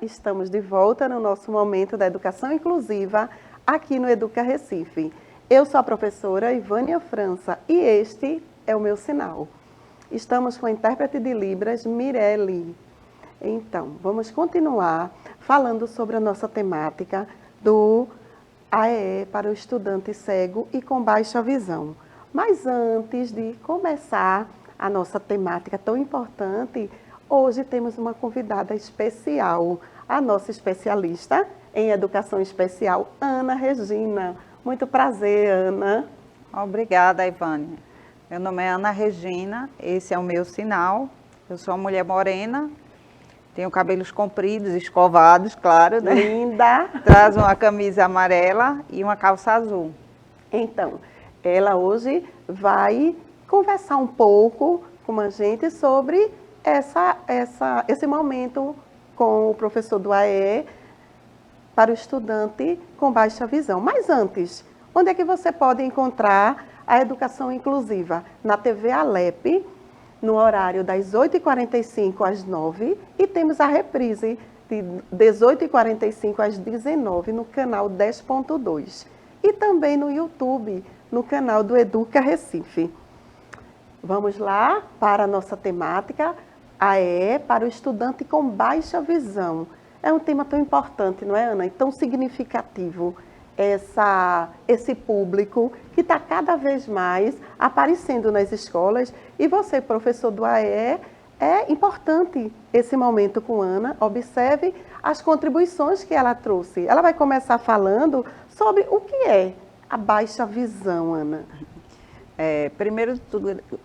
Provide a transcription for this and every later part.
estamos de volta no nosso momento da educação inclusiva aqui no Educa Recife. Eu sou a professora Ivânia França e este é o meu sinal. Estamos com a intérprete de Libras, Mirelle. Então, vamos continuar falando sobre a nossa temática do AEE para o estudante cego e com baixa visão. Mas antes de começar a nossa temática tão importante, hoje temos uma convidada especial, a nossa especialista em educação especial, Ana Regina. Muito prazer, Ana. Obrigada, Ivânia. Meu nome é Ana Regina, esse é o meu sinal. Eu sou uma mulher morena, tenho cabelos compridos, escovados, claro, né? Linda! Traz uma camisa amarela e uma calça azul. Então, ela hoje vai conversar um pouco com a gente sobre esse momento com o professor do AE para o estudante com baixa visão. Mas antes, onde é que você pode encontrar a educação inclusiva? Na TV Alep, no horário das 8h45 às 9h, e temos a reprise de 18h45 às 19h no canal 10.2. E também no YouTube, no canal do Educa Recife. Vamos lá para a nossa temática, AE para o estudante com baixa visão. É um tema tão importante, não é, Ana? E tão significativo esse público que está cada vez mais aparecendo nas escolas. E você, professor do AE, é importante esse momento com Ana. Observe as contribuições que ela trouxe. Ela vai começar falando sobre o que é a baixa visão, Ana. Primeiro de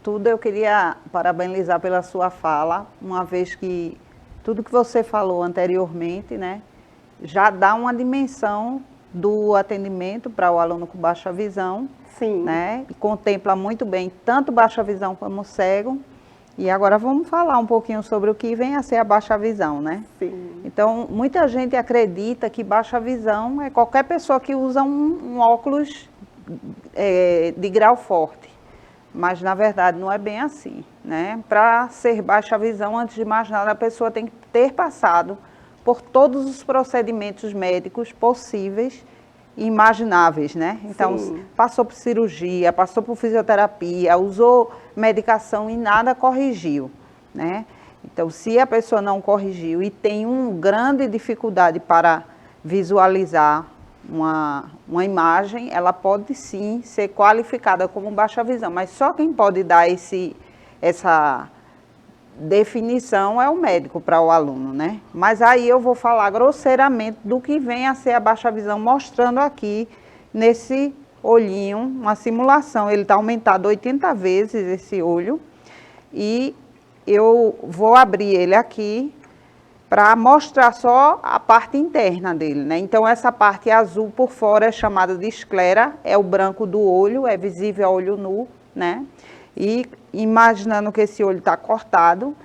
tudo, eu queria parabenizar pela sua fala, uma vez que tudo que você falou anteriormente, né, já dá uma dimensão do atendimento para o aluno com baixa visão. Sim. Né, e contempla muito bem tanto baixa visão como cego. E agora vamos falar um pouquinho sobre o que vem a ser a baixa visão, né? Sim. Então, muita gente acredita que baixa visão é qualquer pessoa que usa um óculos de grau forte. Mas, na verdade, não é bem assim, né? Para ser baixa visão, antes de mais nada, a pessoa tem que ter passado por todos os procedimentos médicos possíveis e imagináveis, né? Então, Sim. Passou por cirurgia, passou por fisioterapia, usou medicação e nada corrigiu, né? Então, se a pessoa não corrigiu e tem uma grande dificuldade para visualizar uma imagem, ela pode sim ser qualificada como baixa visão, mas só quem pode dar essa definição é o médico para o aluno, né? Mas aí eu vou falar grosseiramente do que vem a ser a baixa visão, mostrando aqui nesse olhinho, uma simulação. Ele está aumentado 80 vezes, esse olho, e eu vou abrir ele aqui para mostrar só a parte interna dele, né? Então, essa parte azul por fora é chamada de esclera, é o branco do olho, é visível a olho nu, né? E imaginando que esse olho está cortado,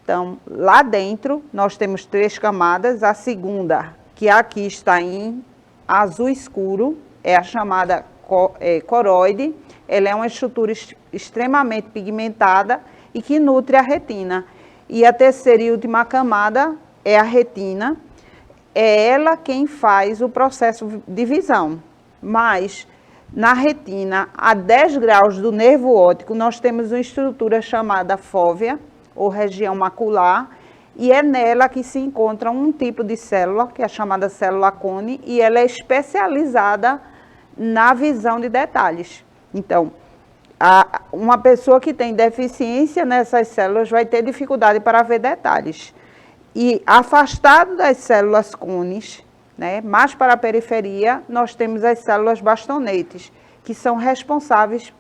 então, lá dentro nós temos 3 camadas. A segunda, que aqui está em azul escuro, é a chamada coroide. Ela é uma estrutura extremamente pigmentada e que nutre a retina. E a terceira e última camada é a retina. É ela quem faz o processo de visão. Mas na retina, a 10 graus do nervo óptico, nós temos uma estrutura chamada fóvea, ou região macular, e é nela que se encontra um tipo de célula, que é chamada célula cone, e ela é especializada na visão de detalhes. Então, uma pessoa que tem deficiência nessas células vai ter dificuldade para ver detalhes. E afastado das células cones, né, mais para a periferia, nós temos as células bastonetes, que são responsáveis,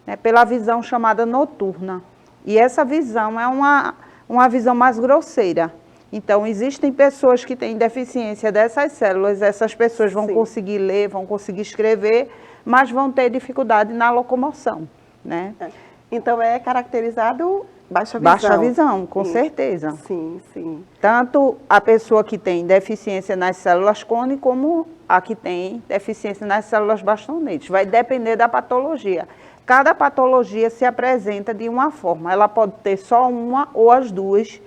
né, pela visão chamada noturna. E essa visão é uma visão mais grosseira. Então, existem pessoas que têm deficiência dessas células, essas pessoas vão conseguir ler, vão conseguir escrever, mas vão ter dificuldade na locomoção, né? Então, é caracterizado baixa visão. Baixa visão, com certeza. Sim, sim. Tanto a pessoa que tem deficiência nas células cone, como a que tem deficiência nas células bastonetes. Vai depender da patologia. Cada patologia se apresenta de uma forma. Ela pode ter só uma ou as duas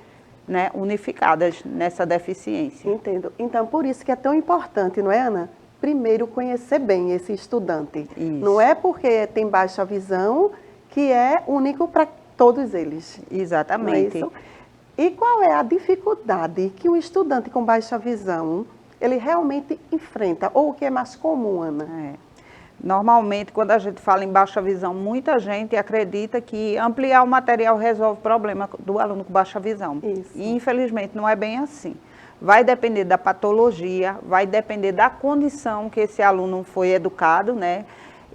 né, unificadas nessa deficiência. Entendo. Então, por isso que é tão importante, não é, Ana? Primeiro, conhecer bem esse estudante. Isso. Não é porque tem baixa visão que é único para todos eles. Exatamente. Não é isso? E qual é a dificuldade que um estudante com baixa visão, ele realmente enfrenta? Ou o que é mais comum, Ana? Normalmente, quando a gente fala em baixa visão, muita gente acredita que ampliar o material resolve o problema do aluno com baixa visão. Isso. E, infelizmente, não é bem assim. Vai depender da patologia, vai depender da condição que esse aluno foi educado, né?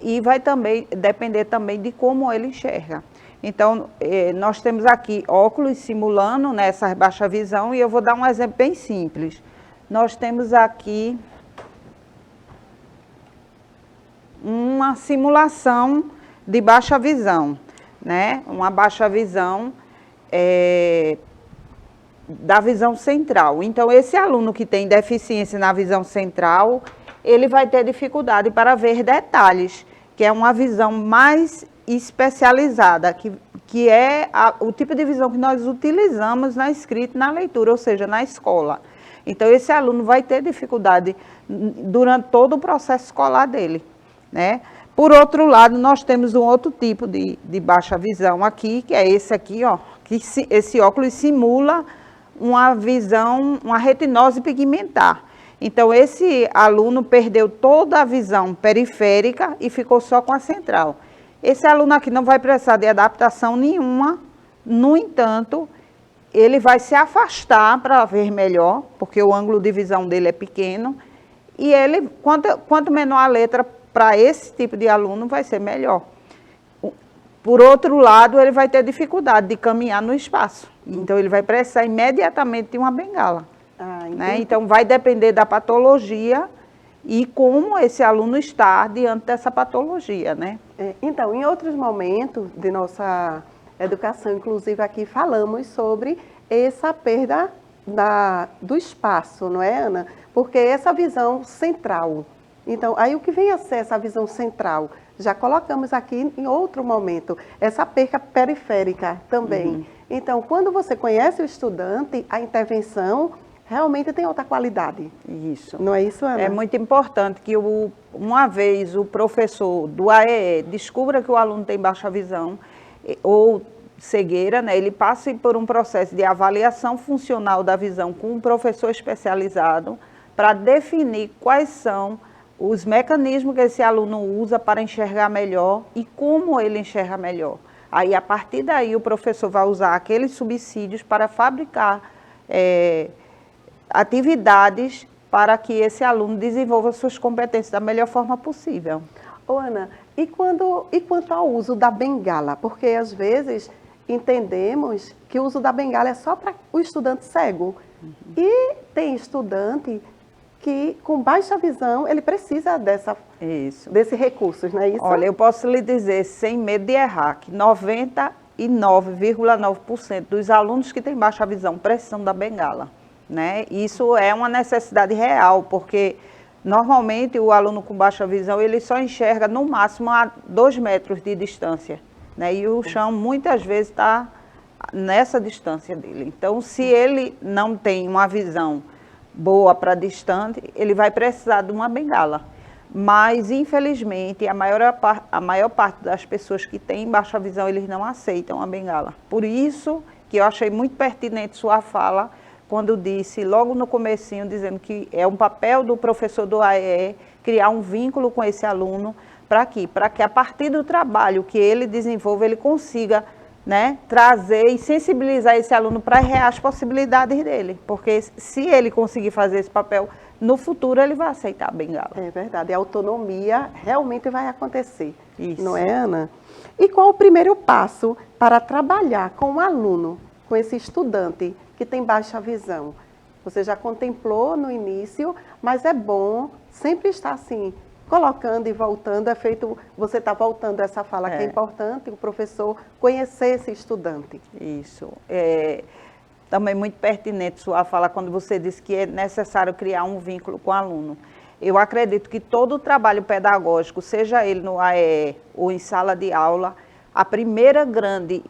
E vai também depender também de como ele enxerga. Então, nós temos aqui óculos simulando, né, essa baixa visão, e eu vou dar um exemplo bem simples. Nós temos aqui uma simulação de baixa visão, né? Uma baixa visão da visão central. Então, esse aluno que tem deficiência na visão central, ele vai ter dificuldade para ver detalhes, que é uma visão mais especializada, que é o tipo de visão que nós utilizamos na escrita e na leitura, ou seja, na escola. Então, esse aluno vai ter dificuldade durante todo o processo escolar dele, né? Por outro lado, nós temos um outro tipo de baixa visão aqui, que é esse aqui, ó, que esse óculos simula uma visão, uma retinose pigmentar. Então, esse aluno perdeu toda a visão periférica e ficou só com a central. Esse aluno aqui não vai precisar de adaptação nenhuma, no entanto, ele vai se afastar para ver melhor, porque o ângulo de visão dele é pequeno, e ele, quanto menor a letra para esse tipo de aluno, vai ser melhor. Por outro lado, ele vai ter dificuldade de caminhar no espaço, então ele vai precisar imediatamente de uma bengala. Né? Então, vai depender da patologia e como esse aluno está diante dessa patologia, né? Então, em outros momentos de nossa educação, inclusive aqui, falamos sobre essa perda do espaço, não é, Ana? Porque essa visão central. Então, aí o que vem a ser essa visão central? Já colocamos aqui em outro momento, essa perda periférica também. Uhum. Então, quando você conhece o estudante, a intervenção realmente tem outra qualidade. Isso. Não é isso, Ana? É muito importante que, uma vez o professor do AEE descubra que o aluno tem baixa visão ou cegueira, né, ele passe por um processo de avaliação funcional da visão com um professor especializado para definir quais são os mecanismos que esse aluno usa para enxergar melhor e como ele enxerga melhor. Aí, a partir daí, o professor vai usar aqueles subsídios para fabricar atividades para que esse aluno desenvolva suas competências da melhor forma possível. Ô, Ana, e quanto ao uso da bengala? Porque às vezes entendemos que o uso da bengala é só para o estudante cego. Uhum. E tem estudante que com baixa visão, ele precisa desse recursos, não é isso? Olha, eu posso lhe dizer, sem medo de errar, que 99,9% dos alunos que têm baixa visão precisam da bengala. Né? Isso é uma necessidade real, porque normalmente o aluno com baixa visão, ele só enxerga no máximo a 2 metros de distância, né? E o chão muitas vezes está nessa distância dele. Então, se ele não tem uma visão boa para distante, ele vai precisar de uma bengala. Mas, infelizmente, a maior parte das pessoas que têm baixa visão, eles não aceitam a bengala. Por isso que eu achei muito pertinente sua fala, quando disse, logo no comecinho, dizendo que é um papel do professor do AEE criar um vínculo com esse aluno, para quê? Para que a partir do trabalho que ele desenvolva, ele consiga, né, trazer e sensibilizar esse aluno para as possibilidades dele. Porque se ele conseguir fazer esse papel, no futuro ele vai aceitar a bengala. É verdade, a autonomia realmente vai acontecer. Isso. Não é, Ana? E qual o primeiro passo para trabalhar com o aluno, com esse estudante que tem baixa visão? Você já contemplou no início, mas é bom sempre estar assim, colocando e voltando, você está voltando a essa fala que é importante, o professor conhecer esse estudante. Isso. Também muito pertinente sua fala quando você disse que é necessário criar um vínculo com o aluno. Eu acredito que todo o trabalho pedagógico, seja ele no AEE ou em sala de aula, a primeira grande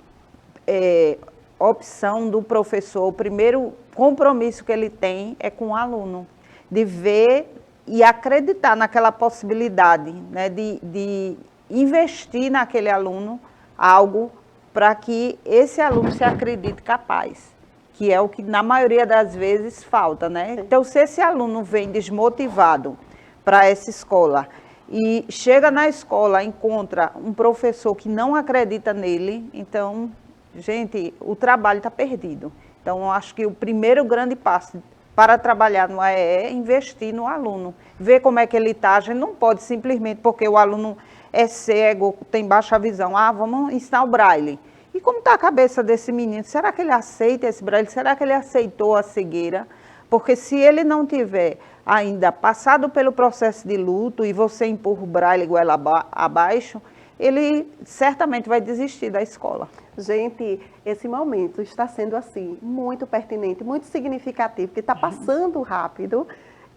opção do professor, o primeiro compromisso que ele tem é com o aluno, de ver e acreditar naquela possibilidade, né, de investir naquele aluno algo para que esse aluno se acredite capaz, que é o que na maioria das vezes falta, né? Então, se esse aluno vem desmotivado para essa escola e chega na escola, encontra um professor que não acredita nele, então, gente, o trabalho está perdido. Então, eu acho que o primeiro grande passo para trabalhar no AEE é investir no aluno, ver como é que ele está. A gente não pode simplesmente, porque o aluno é cego, tem baixa visão, vamos ensinar o braille. E como está a cabeça desse menino? Será que ele aceita esse braille? Será que ele aceitou a cegueira? Porque se ele não tiver ainda passado pelo processo de luto e você empurra o braille goela abaixo, ele certamente vai desistir da escola. Gente, esse momento está sendo assim, muito pertinente, muito significativo, que está passando rápido.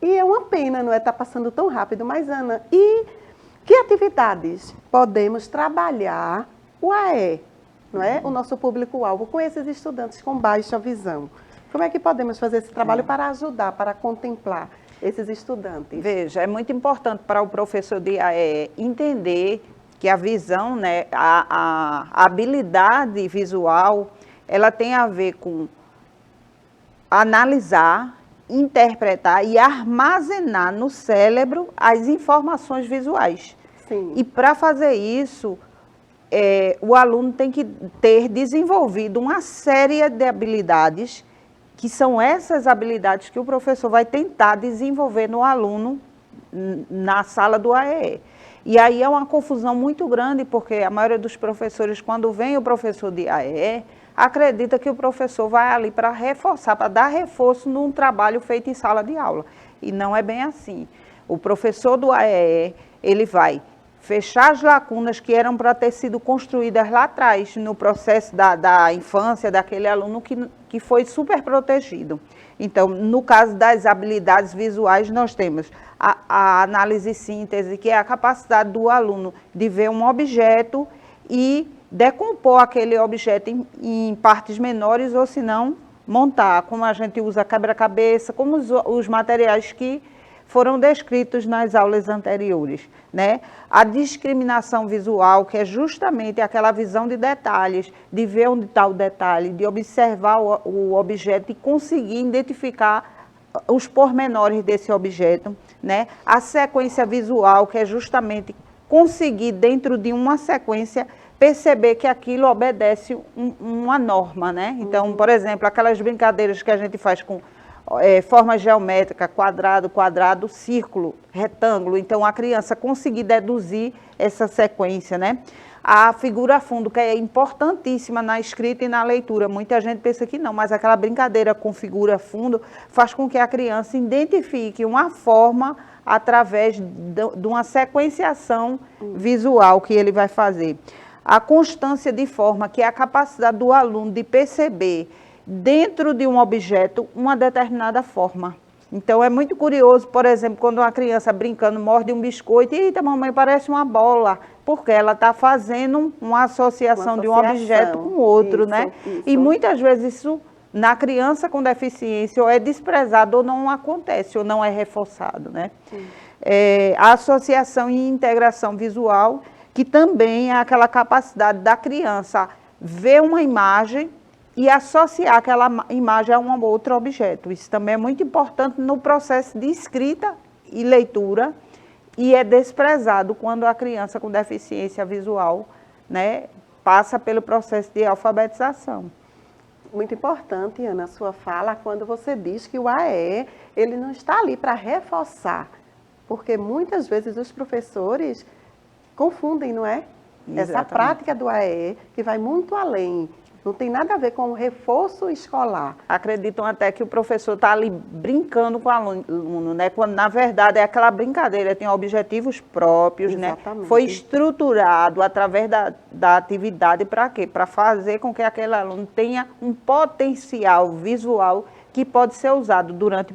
E é uma pena, não é? Está passando tão rápido. Mas, Ana, e que atividades podemos trabalhar o AE, não é? O nosso público-alvo, com esses estudantes com baixa visão? Como é que podemos fazer esse trabalho para ajudar, para contemplar esses estudantes? Veja, é muito importante para o professor de AE entender que a visão, né, a habilidade visual, ela tem a ver com analisar, interpretar e armazenar no cérebro as informações visuais. Sim. E para fazer isso, o aluno tem que ter desenvolvido uma série de habilidades, que são essas habilidades que o professor vai tentar desenvolver no aluno na sala do AEE. E aí é uma confusão muito grande, porque a maioria dos professores, quando vem o professor de AEE, acredita que o professor vai ali para reforçar, para dar reforço num trabalho feito em sala de aula. E não é bem assim. O professor do AEE, ele vai fechar as lacunas que eram para ter sido construídas lá atrás, no processo da infância daquele aluno que foi super protegido. Então, no caso das habilidades visuais, nós temos a análise e síntese, que é a capacidade do aluno de ver um objeto e decompor aquele objeto em partes menores, ou se não, montar, como a gente usa quebra-cabeça, como os materiais que foram descritos nas aulas anteriores, né? A discriminação visual, que é justamente aquela visão de detalhes, de ver onde está o detalhe, de observar o objeto e conseguir identificar os pormenores desse objeto, né? A sequência visual, que é justamente conseguir, dentro de uma sequência, perceber que aquilo obedece uma norma, né? Então, por exemplo, aquelas brincadeiras que a gente faz com forma geométrica, quadrado, quadrado, círculo, retângulo. Então, a criança conseguir deduzir essa sequência, né? A figura fundo, que é importantíssima na escrita e na leitura. Muita gente pensa que não, mas aquela brincadeira com figura fundo faz com que a criança identifique uma forma através de uma sequenciação visual que ele vai fazer. A constância de forma, que é a capacidade do aluno de perceber dentro de um objeto uma determinada forma. Então, é muito curioso, por exemplo, quando uma criança brincando morde um biscoito, eita, mamãe, parece uma bola, porque ela está fazendo uma associação de um objeto com outro, né? Isso. E muitas vezes isso, na criança com deficiência, ou é desprezado ou não acontece, ou não é reforçado, né? A associação e integração visual, que também é aquela capacidade da criança ver uma imagem e associar aquela imagem a um outro objeto. Isso também é muito importante no processo de escrita e leitura, e é desprezado quando a criança com deficiência visual, né, passa pelo processo de alfabetização. Muito importante, Ana, a sua fala, quando você diz que o AE, ele não está ali para reforçar, porque muitas vezes os professores confundem, não é? Exatamente. Essa prática do AE, que vai muito além. Não tem nada a ver com o reforço escolar. Acreditam até que o professor está ali brincando com o aluno, né? Quando, na verdade, é aquela brincadeira, tem objetivos próprios, Exatamente. né? Foi estruturado através da atividade para quê? Para fazer com que aquele aluno tenha um potencial visual que pode ser usado durante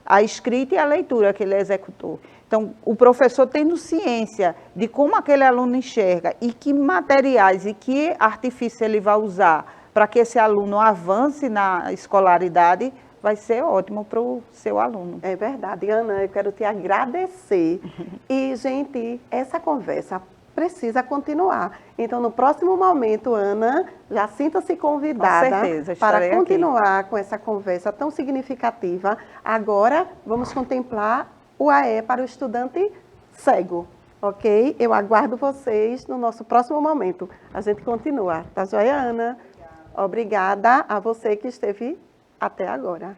a escrita e a leitura que ele executou. Então, o professor tendo ciência de como aquele aluno enxerga e que materiais e que artifício ele vai usar para que esse aluno avance na escolaridade, vai ser ótimo para o seu aluno. É verdade. Ana, eu quero te agradecer. E, gente, essa conversa precisa continuar. Então, no próximo momento, Ana, já sinta-se convidada para continuar aqui com essa conversa tão significativa. Agora, vamos contemplar o AE para o estudante cego, ok? Eu aguardo vocês no nosso próximo momento. A gente continua. Tá joia, Ana? Obrigada a você que esteve até agora.